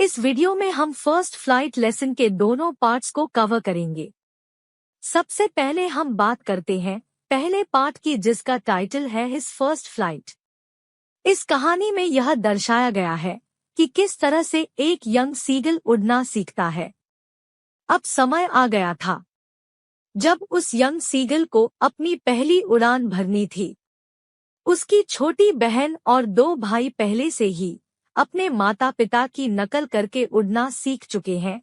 इस वीडियो में हम फर्स्ट फ्लाइट लेसन के दोनों पार्ट्स को कवर करेंगे। सबसे पहले हम बात करते हैं पहले पार्ट की, जिसका टाइटल है हिज फर्स्ट फ्लाइट। इस कहानी में यह दर्शाया गया है कि किस तरह से एक यंग सीगल उड़ना सीखता है। अब समय आ गया था जब उस यंग सीगल को अपनी पहली उड़ान भरनी थी। उसकी छोटी बहन और 2 भाई पहले से ही अपने माता पिता की नकल करके उड़ना सीख चुके हैं।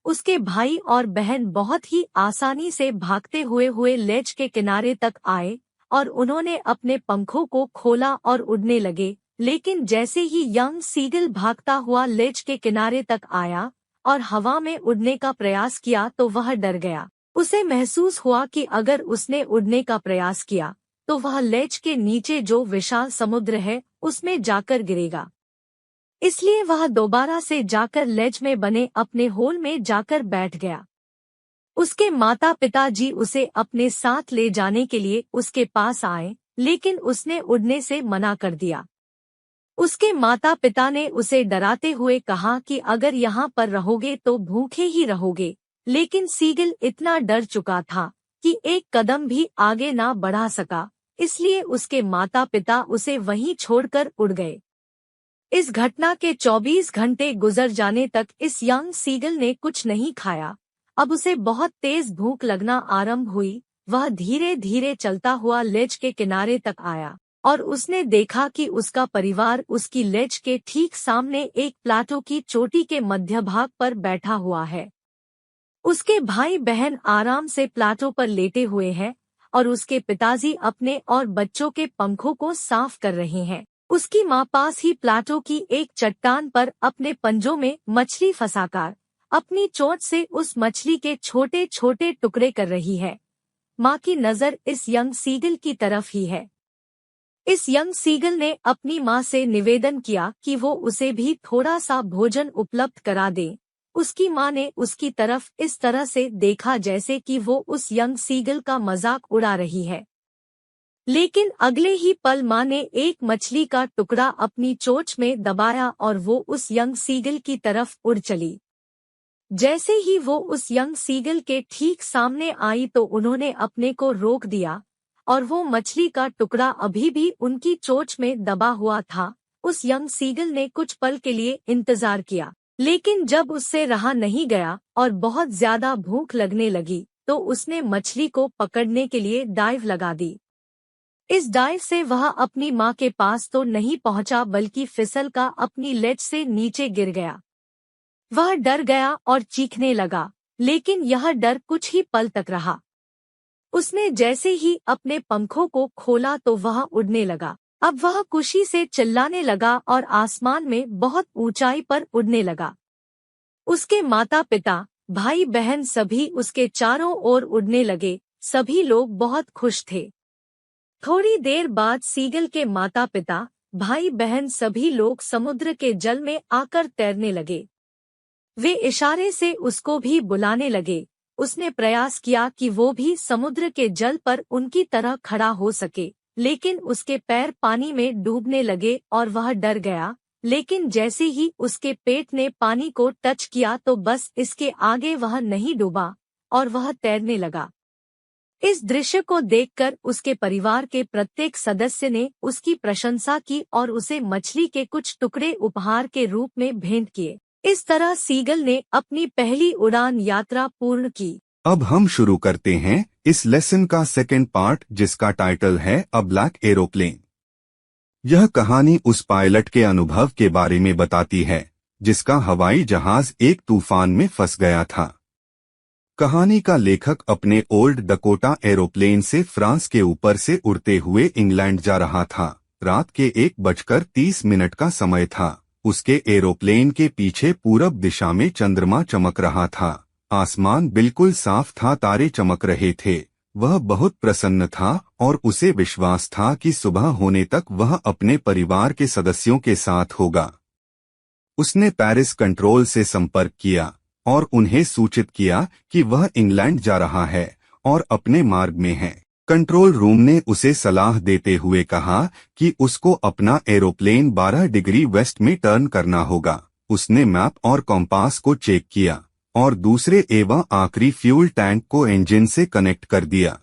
उसके भाई और बहन बहुत ही आसानी से भागते हुए लेज के किनारे तक आए और उन्होंने अपने पंखों को खोला और उड़ने लगे। लेकिन जैसे ही यंग सीगल भागता हुआ लेज के किनारे तक आया और हवा में उड़ने का प्रयास किया तो वह डर गया। उसे महसूस हुआ कि अगर उसने उड़ने का प्रयास किया तो वह लेज के नीचे जो विशाल समुद्र है उसमें जाकर गिरेगा। इसलिए वह दोबारा से जाकर लेज में बने अपने होल में जाकर बैठ गया। उसके माता पिताजी उसे अपने साथ ले जाने के लिए उसके पास आए, लेकिन उसने उड़ने से मना कर दिया। उसके माता पिता ने उसे डराते हुए कहा कि अगर यहाँ पर रहोगे तो भूखे ही रहोगे। लेकिन सीगल इतना डर चुका था कि एक कदम भी आगे ना बढ़ा सका, इसलिए उसके माता पिता उसे वहीं छोड़कर उड़ गए। इस घटना के 24 घंटे गुजर जाने तक इस यंग सीगल ने कुछ नहीं खाया। अब उसे बहुत तेज भूख लगना आरंभ हुई। वह धीरे धीरे चलता हुआ लेज के किनारे तक आया और उसने देखा कि उसका परिवार उसकी लेज के ठीक सामने एक प्लाटो की चोटी के मध्य भाग पर बैठा हुआ है। उसके भाई बहन आराम से प्लाटो पर लेटे हुए हैं और उसके पिताजी अपने और बच्चों के पंखों को साफ कर रहे हैं। उसकी माँ पास ही प्लाटो की एक चट्टान पर अपने पंजों में मछली फंसाकर अपनी चोंच से उस मछली के छोटे छोटे टुकड़े कर रही है। माँ की नजर इस यंग सीगल की तरफ ही है। इस यंग सीगल ने अपनी माँ से निवेदन किया कि वो उसे भी थोड़ा सा भोजन उपलब्ध करा दे। उसकी माँ ने उसकी तरफ इस तरह से देखा जैसे कि वो उस यंग सीगल का मजाक उड़ा रही है। लेकिन अगले ही पल माँ ने एक मछली का टुकड़ा अपनी चोंच में दबाया और वो उस यंग सीगल की तरफ उड़ चली। जैसे ही वो उस यंग सीगल के ठीक सामने आई तो उन्होंने अपने को रोक दिया और वो मछली का टुकड़ा अभी भी उनकी चोंच में दबा हुआ था। उस यंग सीगल ने कुछ पल के लिए इंतजार किया, लेकिन जब उससे रहा नहीं गया और बहुत ज्यादा भूख लगने लगी तो उसने मछली को पकड़ने के लिए डाइव लगा दी। इस डाइव से वह अपनी माँ के पास तो नहीं पहुंचा बल्कि फिसल का अपनी लेज से नीचे गिर गया। वह डर गया और चीखने लगा, लेकिन यह डर कुछ ही पल तक रहा। उसने जैसे ही अपने पंखों को खोला तो वह उड़ने लगा। अब वह खुशी से चिल्लाने लगा और आसमान में बहुत ऊंचाई पर उड़ने लगा। उसके माता पिता, भाई बहन सभी उसके चारों ओर उड़ने लगे। सभी लोग बहुत खुश थे। थोड़ी देर बाद सीगल के माता पिता, भाई बहन सभी लोग समुद्र के जल में आकर तैरने लगे। वे इशारे से उसको भी बुलाने लगे। उसने प्रयास किया कि वो भी समुद्र के जल पर उनकी तरह खड़ा हो सके, लेकिन उसके पैर पानी में डूबने लगे और वह डर गया। लेकिन जैसे ही उसके पेट ने पानी को टच किया तो बस इसके आगे वह नहीं डूबा और वह तैरने लगा। इस दृश्य को देखकर उसके परिवार के प्रत्येक सदस्य ने उसकी प्रशंसा की और उसे मछली के कुछ टुकड़े उपहार के रूप में भेंट किए। इस तरह सीगल ने अपनी पहली उड़ान यात्रा पूर्ण की। अब हम शुरू करते हैं इस लेसन का सेकंड पार्ट, जिसका टाइटल है अ ब्लैक एरोप्लेन। यह कहानी उस पायलट के अनुभव के बारे में बताती है जिसका हवाई जहाज एक तूफान में फंस गया था। कहानी का लेखक अपने ओल्ड डकोटा एरोप्लेन से फ्रांस के ऊपर से उड़ते हुए इंग्लैंड जा रहा था। रात के 1:30 का समय था। उसके एरोप्लेन के पीछे पूरब दिशा में चंद्रमा चमक रहा था। आसमान बिल्कुल साफ था, तारे चमक रहे थे। वह बहुत प्रसन्न था और उसे विश्वास था कि सुबह होने तक वह अपने परिवार के सदस्यों के साथ होगा। उसने पेरिस कंट्रोल से संपर्क किया और उन्हें सूचित किया कि वह इंग्लैंड जा रहा है और अपने मार्ग में है। कंट्रोल रूम ने उसे सलाह देते हुए कहा कि उसको अपना एरोप्लेन 12 डिग्री वेस्ट में टर्न करना होगा। उसने मैप और कॉम्पास को चेक किया और दूसरे एवं आखिरी फ्यूल टैंक को इंजन से कनेक्ट कर दिया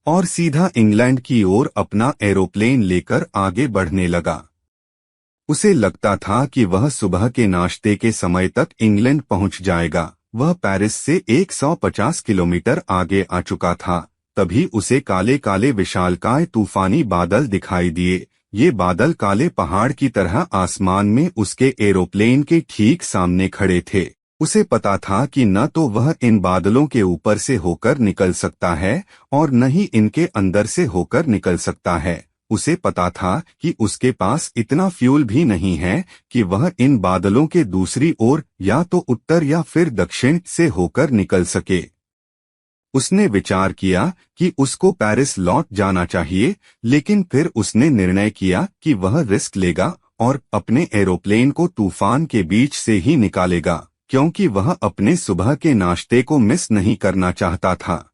और सीधा इंग्लैंड की ओर अपना एरोप्लेन लेकर आगे बढ़ने लगा। उसे लगता था कि वह सुबह के नाश्ते के समय तक इंग्लैंड पहुंच जाएगा। वह पेरिस से 150 किलोमीटर आगे आ चुका था। तभी उसे काले काले विशालकाय तूफानी बादल दिखाई दिए। ये बादल काले पहाड़ की तरह आसमान में उसके एरोप्लेन के ठीक सामने खड़े थे। उसे पता था कि न तो वह इन बादलों के ऊपर से होकर निकल सकता है और न ही इनके अंदर से होकर निकल सकता है। उसे पता था कि उसके पास इतना फ्यूल भी नहीं है कि वह इन बादलों के दूसरी ओर या तो उत्तर या फिर दक्षिण से होकर निकल सके। उसने विचार किया कि उसको पेरिस लौट जाना चाहिए, लेकिन फिर उसने निर्णय किया कि वह रिस्क लेगा और अपने एरोप्लेन को तूफान के बीच से ही निकालेगा, क्योंकि वह अपने सुबह के नाश्ते को मिस नहीं करना चाहता था।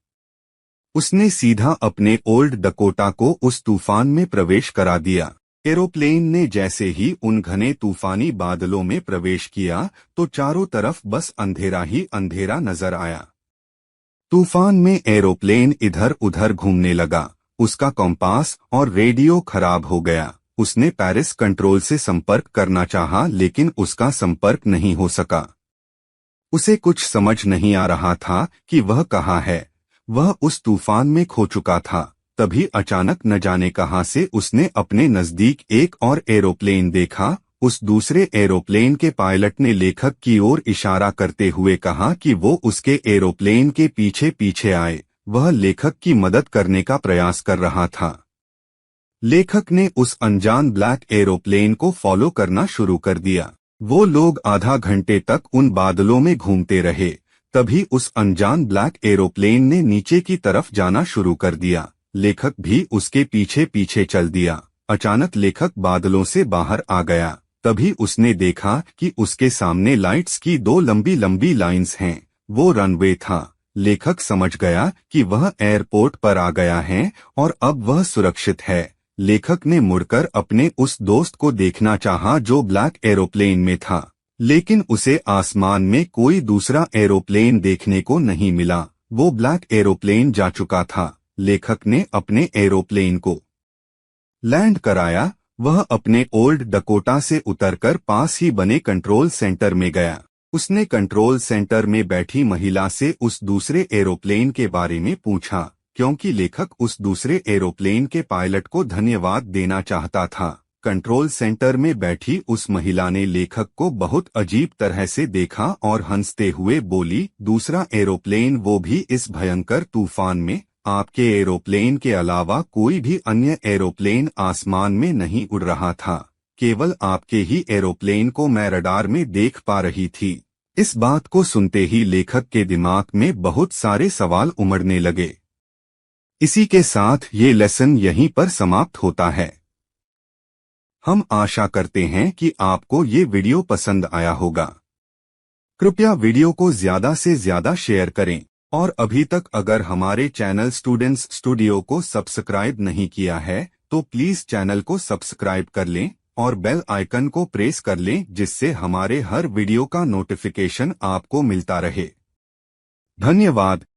उसने सीधा अपने ओल्ड डकोटा को उस तूफान में प्रवेश करा दिया। एरोप्लेन ने जैसे ही उन घने तूफानी बादलों में प्रवेश किया तो चारों तरफ बस अंधेरा ही अंधेरा नजर आया। तूफान में एरोप्लेन इधर उधर घूमने लगा। उसका कॉम्पास और रेडियो खराब हो गया। उसने पेरिस कंट्रोल से संपर्क करना चाहा, लेकिन उसका संपर्क नहीं हो सका। उसे कुछ समझ नहीं आ रहा था कि वह कहाँ है। वह उस तूफान में खो चुका था। तभी अचानक न जाने कहां से उसने अपने नजदीक एक और एरोप्लेन देखा। उस दूसरे एरोप्लेन के पायलट ने लेखक की ओर इशारा करते हुए कहा कि वो उसके एरोप्लेन के पीछे पीछे आए। वह लेखक की मदद करने का प्रयास कर रहा था। लेखक ने उस अनजान ब्लैक एरोप्लेन को फॉलो करना शुरू कर दिया। वो लोग आधा घंटे तक उन बादलों में घूमते रहे। तभी उस अनजान ब्लैक एरोप्लेन ने नीचे की तरफ जाना शुरू कर दिया। लेखक भी उसके पीछे पीछे चल दिया। अचानक लेखक बादलों से बाहर आ गया। तभी उसने देखा कि उसके सामने लाइट्स की दो लंबी लंबी लाइंस हैं। वो रनवे था। लेखक समझ गया कि वह एयरपोर्ट पर आ गया है और अब वह सुरक्षित है। लेखक ने मुड़कर अपने उस दोस्त को देखना चाहा जो ब्लैक एरोप्लेन में था, लेकिन उसे आसमान में कोई दूसरा एरोप्लेन देखने को नहीं मिला। वो ब्लैक एरोप्लेन जा चुका था। लेखक ने अपने एरोप्लेन को लैंड कराया। वह अपने ओल्ड डकोटा से उतरकर पास ही बने कंट्रोल सेंटर में गया। उसने कंट्रोल सेंटर में बैठी महिला से उस दूसरे एरोप्लेन के बारे में पूछा, क्योंकि लेखक उस दूसरे एरोप्लेन के पायलट को धन्यवाद देना चाहता था। कंट्रोल सेंटर में बैठी उस महिला ने लेखक को बहुत अजीब तरह से देखा और हंसते हुए बोली, दूसरा एरोप्लेन, वो भी इस भयंकर तूफान में? आपके एरोप्लेन के अलावा कोई भी अन्य एरोप्लेन आसमान में नहीं उड़ रहा था। केवल आपके ही एरोप्लेन को मैं रडार में देख पा रही थी। इस बात को सुनते ही लेखक के दिमाग में बहुत सारे सवाल उमड़ने लगे। इसी के साथ ये लेसन यहीं पर समाप्त होता है। हम आशा करते हैं कि आपको ये वीडियो पसंद आया होगा। कृपया वीडियो को ज्यादा से ज्यादा शेयर करें और अभी तक अगर हमारे चैनल स्टूडेंट्स स्टूडियो को सब्सक्राइब नहीं किया है तो प्लीज चैनल को सब्सक्राइब कर लें और बेल आइकन को प्रेस कर लें, जिससे हमारे हर वीडियो का नोटिफिकेशन आपको मिलता रहे। धन्यवाद।